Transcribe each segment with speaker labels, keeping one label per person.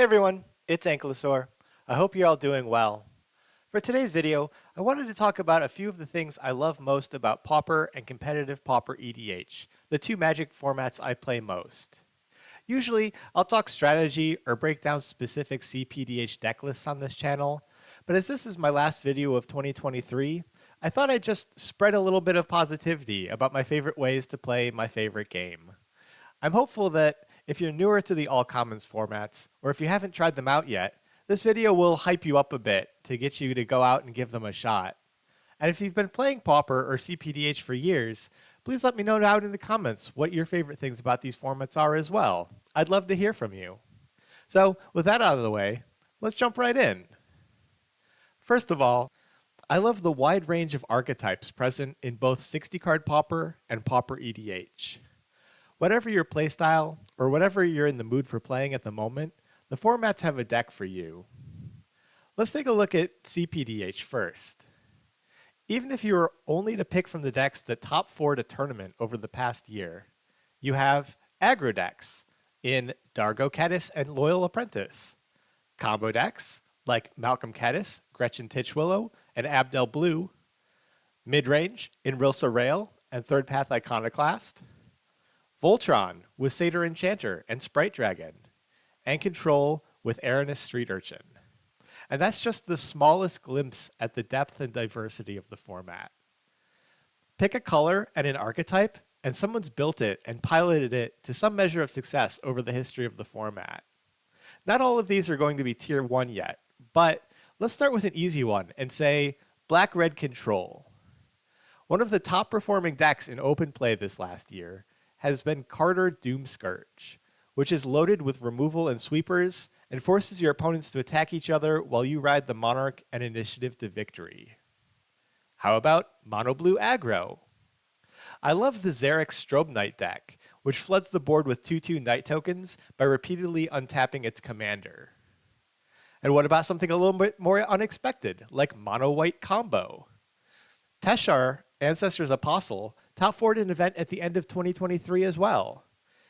Speaker 1: everyone, it's Ankylosaur. I hope you're all doing well. For today's video, I wanted to talk about a few of the things I love most about Pauper and competitive Pauper EDH, the two Magic formats I play most. Usually, I'll talk strategy or break down specific CPDH deck lists on this channel, but as this is my last video of 2023, I thought I'd just spread a little bit of positivity about my favorite ways to play my favorite game. I'm hopeful that if you're newer to the All Commons formats, or if you haven't tried them out yet, this video will hype you up a bit to get you to go out and give them a shot. And if you've been playing Pauper or CPDH for years, please let me know out in the comments what your favorite things about these formats are as well. I'd love to hear from you. So with that out of the way, let's jump right in. First of all, I love the wide range of archetypes present in both 60-card Pauper and Pauper EDH. Whatever your playstyle, or whatever you're in the mood for playing at the moment, the formats have a deck for you. Let's take a look at CPDH first. Even if you were only to pick from the decks that top 4 to tournament over the past year, you have aggro decks in Dargo Kedis and Loyal Apprentice, combo decks like Malcolm Kedis, Gretchen Titchwillow, and Abdel Blue, mid-range in Rilsa Rail and Third Path Iconoclast, Voltron with Satyr Enchanter and Sprite Dragon, and Control with Aranis Street Urchin. And that's just the smallest glimpse at the depth and diversity of the format. Pick a color and an archetype, and someone's built it and piloted it to some measure of success over the history of the format. Not all of these are going to be tier 1 yet, but let's start with an easy one and say Black-Red Control. One of the top performing decks in open play this last year has been Carter Doomscourge, which is loaded with removal and sweepers and forces your opponents to attack each other while you ride the Monarch and Initiative to victory. How about Mono Blue Aggro? I love the Xeric Strobe Knight deck, which floods the board with 2/2 Knight tokens by repeatedly untapping its commander. And what about something a little bit more unexpected, like Mono White Combo? Teshar, Ancestor's Apostle, top 4'd an event at the end of 2023 as well.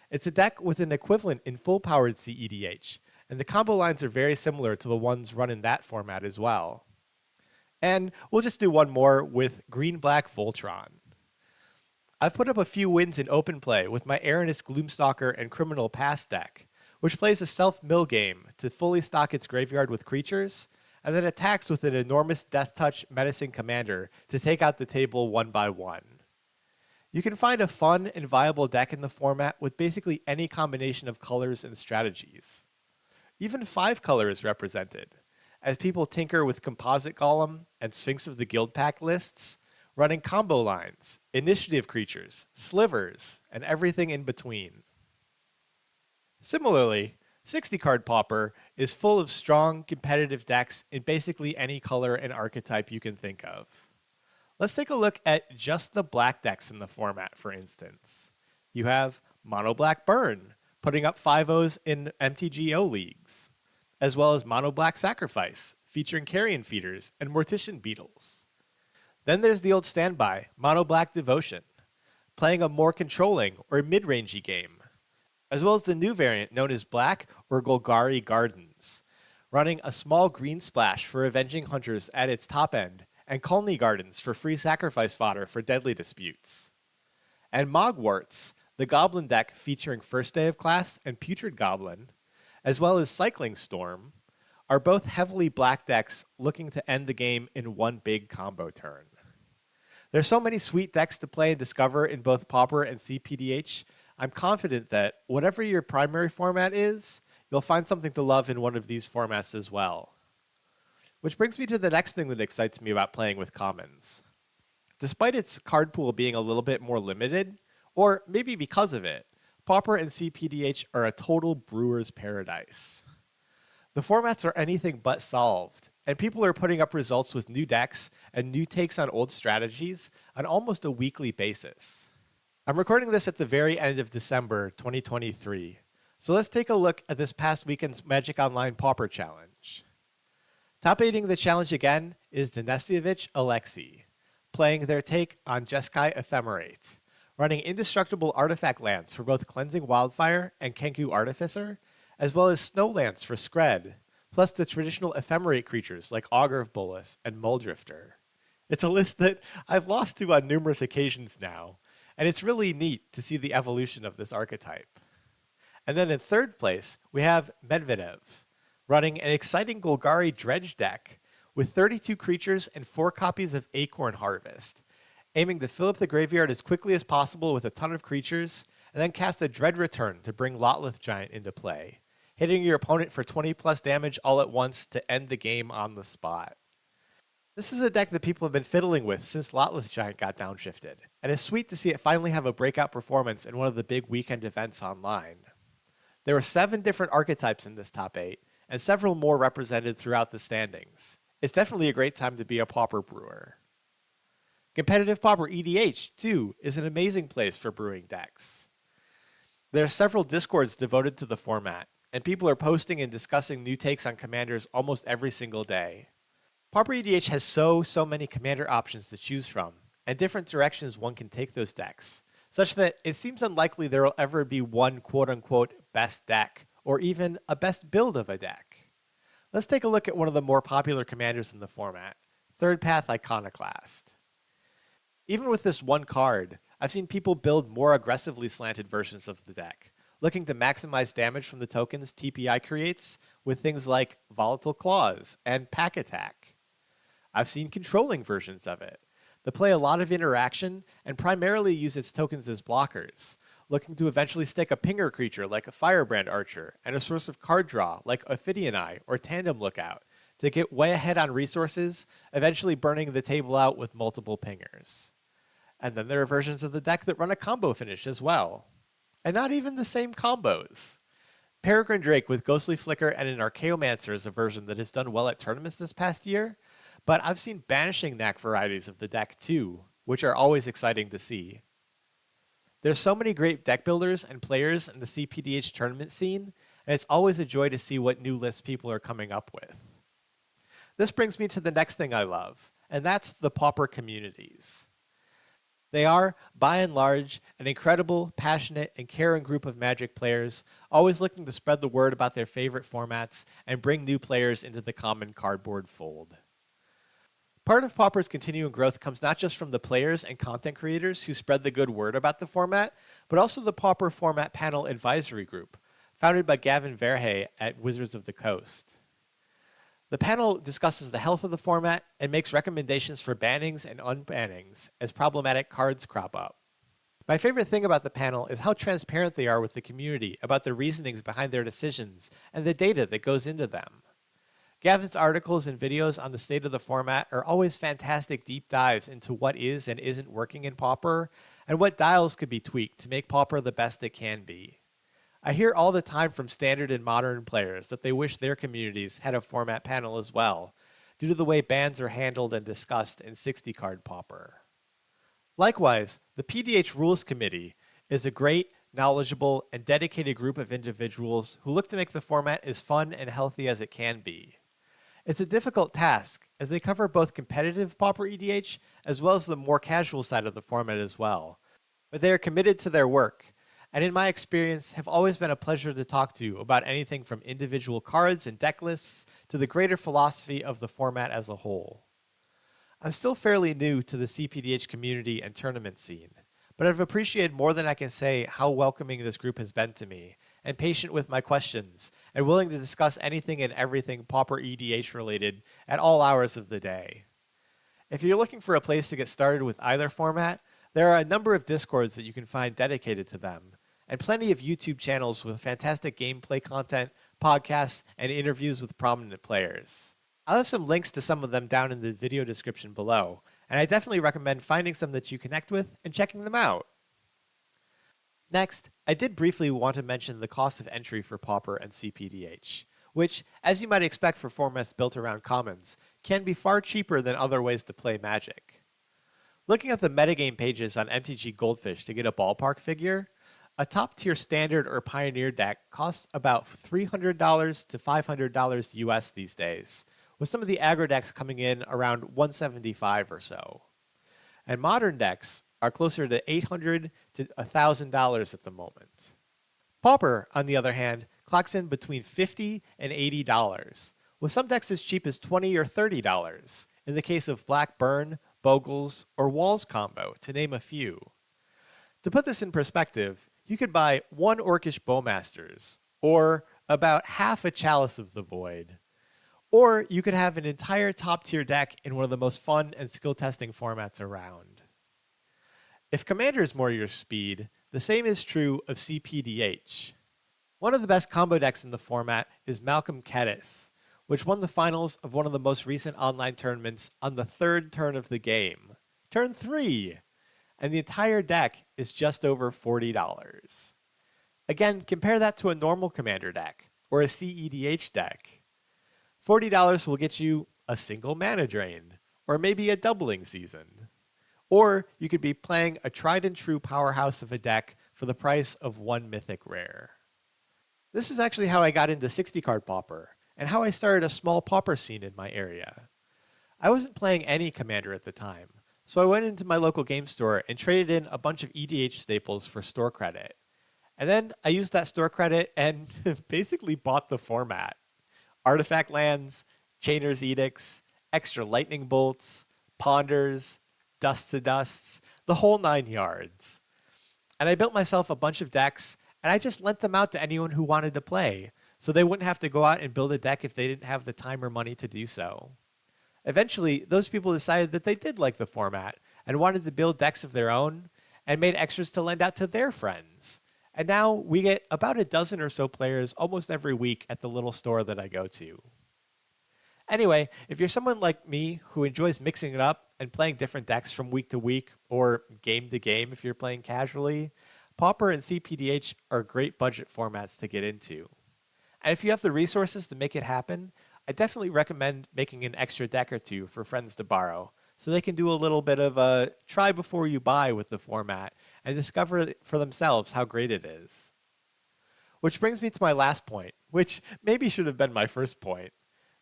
Speaker 1: It's a deck with an equivalent in full-powered CEDH, and the combo lines are very similar to the ones run in that format as well. And we'll just do one more with Green-Black Voltron. I've put up a few wins in open play with my Aranis Gloomstalker and Criminal Pass deck, which plays a self-mill game to fully stock its graveyard with creatures, and then attacks with an enormous Death Touch Menacing Commander to take out the table one by one. You can find a fun and viable deck in the format with basically any combination of colors and strategies. Even 5 color is represented, as people tinker with Composite Golem and Sphinx of the Guild Pack lists, running combo lines, initiative creatures, slivers, and everything in between. Similarly, 60-card Pauper is full of strong, competitive decks in basically any color and archetype you can think of. Let's take a look at just the black decks in the format, for instance. You have Mono Black Burn, putting up 5-0s in MTGO leagues, as well as Mono Black Sacrifice, featuring Carrion Feeders and Mortician Beetles. Then there's the old standby, Mono Black Devotion, playing a more controlling or mid-rangey game, as well as the new variant known as Black or Golgari Gardens, running a small green splash for Avenging Hunters at its top end, and Colony Gardens for free sacrifice fodder for deadly disputes. And Mogwarts, the Goblin deck featuring First Day of Class and Putrid Goblin, as well as Cycling Storm, are both heavily black decks looking to end the game in one big combo turn. There's so many sweet decks to play and discover in both Pauper and CPDH, I'm confident that whatever your primary format is, you'll find something to love in one of these formats as well. Which brings me to the next thing that excites me about playing with commons. Despite its card pool being a little bit more limited, or maybe because of it, Pauper and CPDH are a total brewer's paradise. The formats are anything but solved, and people are putting up results with new decks and new takes on old strategies on almost a weekly basis. I'm recording this at the very end of December 2023, so let's take a look at this past weekend's Magic Online Pauper Challenge. Top 8ing the challenge again is Denistyevich Alexei, playing their take on Jeskai Ephemerate, running indestructible artifact lands for both Cleansing Wildfire and Kenku Artificer, as well as Snowlance for Skred, plus the traditional ephemerate creatures like Augur of Bolas and Muldrifter. It's a list that I've lost to on numerous occasions now, and it's really neat to see the evolution of this archetype. And then in third place, we have Medvedev, running an exciting Golgari Dredge deck with 32 creatures and 4 copies of Acorn Harvest, aiming to fill up the graveyard as quickly as possible with a ton of creatures, and then cast a Dread Return to bring Lotleth Giant into play, hitting your opponent for 20 plus damage all at once to end the game on the spot. This is a deck that people have been fiddling with since Lotleth Giant got downshifted, and it's sweet to see it finally have a breakout performance in one of the big weekend events online. There were 7 different archetypes in this top 8, and several more represented throughout the standings. It's definitely a great time to be a Pauper brewer. Competitive Pauper EDH, too, is an amazing place for brewing decks. There are several discords devoted to the format, and people are posting and discussing new takes on commanders almost every single day. Pauper EDH has so many commander options to choose from, and different directions one can take those decks, such that it seems unlikely there will ever be one quote-unquote best deck, or even a best build of a deck. Let's take a look at one of the more popular commanders in the format, Third Path Iconoclast. Even with this one card, I've seen people build more aggressively slanted versions of the deck, looking to maximize damage from the tokens TPI creates with things like Volatile Claws and Pack Attack. I've seen controlling versions of it that play a lot of interaction and primarily use its tokens as blockers, looking to eventually stick a pinger creature like a Firebrand Archer and a source of card draw like Ophidian Eye or Tandem Lookout to get way ahead on resources, eventually burning the table out with multiple pingers. And then there are versions of the deck that run a combo finish as well. And not even the same combos. Peregrine Drake with Ghostly Flicker and an Archaeomancer is a version that has done well at tournaments this past year, but I've seen Banishing Knack varieties of the deck too, which are always exciting to see. There's so many great deck builders and players in the CPDH tournament scene, and it's always a joy to see what new lists people are coming up with. This brings me to the next thing I love, and that's the Pauper communities. They are, by and large, an incredible, passionate, and caring group of Magic players, always looking to spread the word about their favorite formats and bring new players into the common cardboard fold. Part of Pauper's continuing growth comes not just from the players and content creators who spread the good word about the format, but also the Pauper Format Panel Advisory Group, founded by Gavin Verhey at Wizards of the Coast. The panel discusses the health of the format and makes recommendations for bannings and unbannings as problematic cards crop up. My favorite thing about the panel is how transparent they are with the community about the reasonings behind their decisions and the data that goes into them. Gavin's articles and videos on the state of the format are always fantastic deep dives into what is and isn't working in Pauper, and what dials could be tweaked to make Pauper the best it can be. I hear all the time from standard and modern players that they wish their communities had a format panel as well, due to the way bans are handled and discussed in 60-card Pauper. Likewise, the PDH Rules Committee is a great, knowledgeable, and dedicated group of individuals who look to make the format as fun and healthy as it can be. It's a difficult task, as they cover both competitive Pauper EDH as well as the more casual side of the format as well. But they are committed to their work, and in my experience have always been a pleasure to talk to about anything from individual cards and deck lists to the greater philosophy of the format as a whole. I'm still fairly new to the CPDH community and tournament scene, but I've appreciated more than I can say how welcoming this group has been to me, and patient with my questions, and willing to discuss anything and everything Pauper EDH related at all hours of the day. If you're looking for a place to get started with either format, there are a number of Discords that you can find dedicated to them, and plenty of YouTube channels with fantastic gameplay content, podcasts, and interviews with prominent players. I'll have some links to some of them down in the video description below, and I definitely recommend finding some that you connect with and checking them out. Next, I did briefly want to mention the cost of entry for Pauper and CPDH, which, as you might expect for formats built around commons, can be far cheaper than other ways to play Magic. Looking at the metagame pages on MTG Goldfish to get a ballpark figure, a top-tier standard or pioneer deck costs about $300 to $500 US these days, with some of the aggro decks coming in around $175 or so. And modern decks are closer to $800 to $1,000 at the moment. Pauper, on the other hand, clocks in between $50 and $80, with some decks as cheap as $20 or $30, in the case of Black Burn, Bogles, or Walls combo, to name a few. To put this in perspective, you could buy one Orcish Bowmasters, or about half a Chalice of the Void. Or you could have an entire top tier deck in one of the most fun and skill testing formats around. If Commander is more your speed, the same is true of CPDH. One of the best combo decks in the format is Malcolm Kedis, which won the finals of one of the most recent online tournaments on the third turn of the game. Turn 3! And the entire deck is just over $40. Again, compare that to a normal Commander deck, or a CEDH deck. $40 will get you a single mana drain, or maybe a doubling season. Or you could be playing a tried and true powerhouse of a deck for the price of one mythic rare. This is actually how I got into 60-card Pauper, and how I started a small Pauper scene in my area. I wasn't playing any Commander at the time, so I went into my local game store and traded in a bunch of EDH staples for store credit. And then I used that store credit and basically bought the format. Artifact lands, Chainer's Edicts, extra lightning bolts, ponders, dust to dusts, the whole 9 yards. And I built myself a bunch of decks, and I just lent them out to anyone who wanted to play, so they wouldn't have to go out and build a deck if they didn't have the time or money to do so. Eventually, those people decided that they did like the format and wanted to build decks of their own, and made extras to lend out to their friends. And now we get about a dozen or so players almost every week at the little store that I go to. Anyway, if you're someone like me who enjoys mixing it up and playing different decks from week to week, or game to game if you're playing casually, Pauper and CPDH are great budget formats to get into. And if you have the resources to make it happen, I definitely recommend making an extra deck or two for friends to borrow, so they can do a little bit of a try before you buy with the format and discover for themselves how great it is. Which brings me to my last point, which maybe should have been my first point.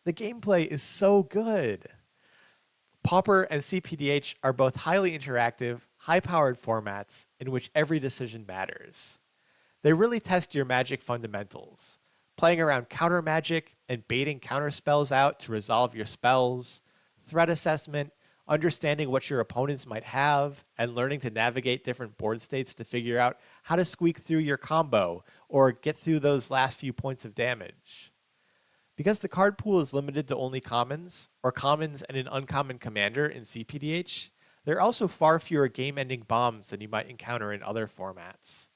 Speaker 1: The gameplay is so good. Pauper and CPDH are both highly interactive, high-powered formats in which every decision matters. They really test your magic fundamentals, playing around counter magic and baiting counter spells out to resolve your spells, threat assessment, understanding what your opponents might have, and learning to navigate different board states to figure out how to squeak through your combo or get through those last few points of damage. Because the card pool is limited to only commons, or commons and an uncommon commander in CPDH, there are also far fewer game-ending bombs than you might encounter in other formats.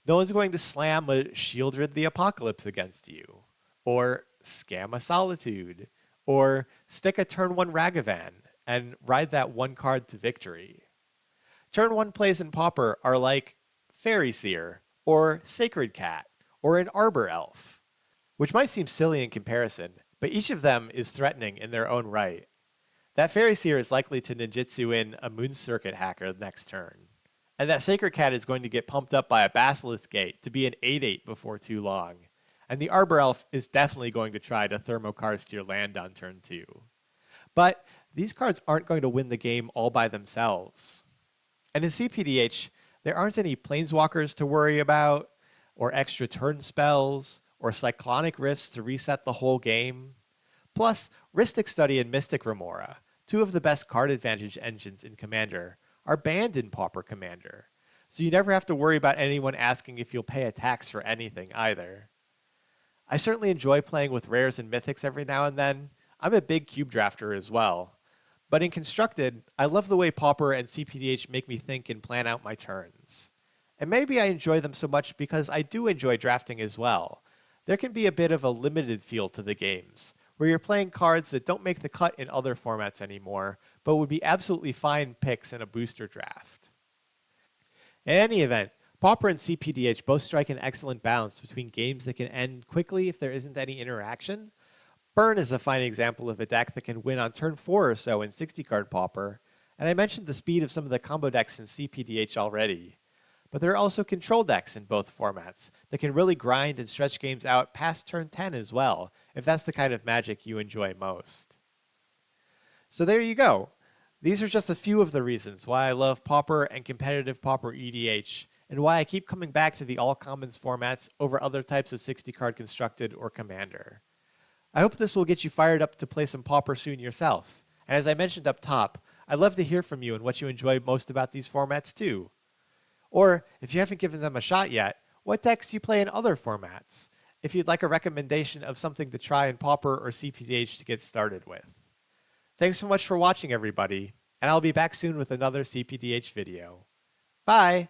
Speaker 1: No one's going to slam a Shieldred the Apocalypse against you, or scam a Solitude, or stick a turn 1 Ragavan and ride that one card to victory. Turn 1 plays in Pauper are like Fairy Seer, or Sacred Cat, or an Arbor Elf, which might seem silly in comparison, but each of them is threatening in their own right. That Fairy Seer is likely to ninjutsu in a Moon Circuit hacker next turn. And that Sacred Cat is going to get pumped up by a Basilisk Gate to be an 8/8 before too long. And the Arbor Elf is definitely going to try to Thermokarst your land on turn 2. But these cards aren't going to win the game all by themselves. And in CPDH, there aren't any Planeswalkers to worry about, or extra turn spells, or Cyclonic Rifts to reset the whole game. Plus, Rhystic Study and Mystic Remora, two of the best card advantage engines in Commander, are banned in Pauper Commander, so you never have to worry about anyone asking if you'll pay a tax for anything either. I certainly enjoy playing with rares and mythics every now and then. I'm a big cube drafter as well. But in Constructed, I love the way Pauper and CPDH make me think and plan out my turns. And maybe I enjoy them so much because I do enjoy drafting as well. There can be a bit of a limited feel to the games, where you're playing cards that don't make the cut in other formats anymore, but would be absolutely fine picks in a booster draft. In any event, Pauper and CPDH both strike an excellent balance between games that can end quickly if there isn't any interaction. Burn is a fine example of a deck that can win on turn 4 or so in 60-card Pauper, and I mentioned the speed of some of the combo decks in CPDH already. But there are also control decks in both formats that can really grind and stretch games out past turn 10 as well, if that's the kind of magic you enjoy most. So there you go. These are just a few of the reasons why I love Pauper and competitive Pauper EDH, and why I keep coming back to the All Commons formats over other types of 60-card Constructed or Commander. I hope this will get you fired up to play some Pauper soon yourself. And as I mentioned up top, I'd love to hear from you and what you enjoy most about these formats too. Or, if you haven't given them a shot yet, what decks do you play in other formats? If you'd like a recommendation of something to try in Pauper or CPDH to get started with. Thanks so much for watching, everybody, and I'll be back soon with another CPDH video. Bye!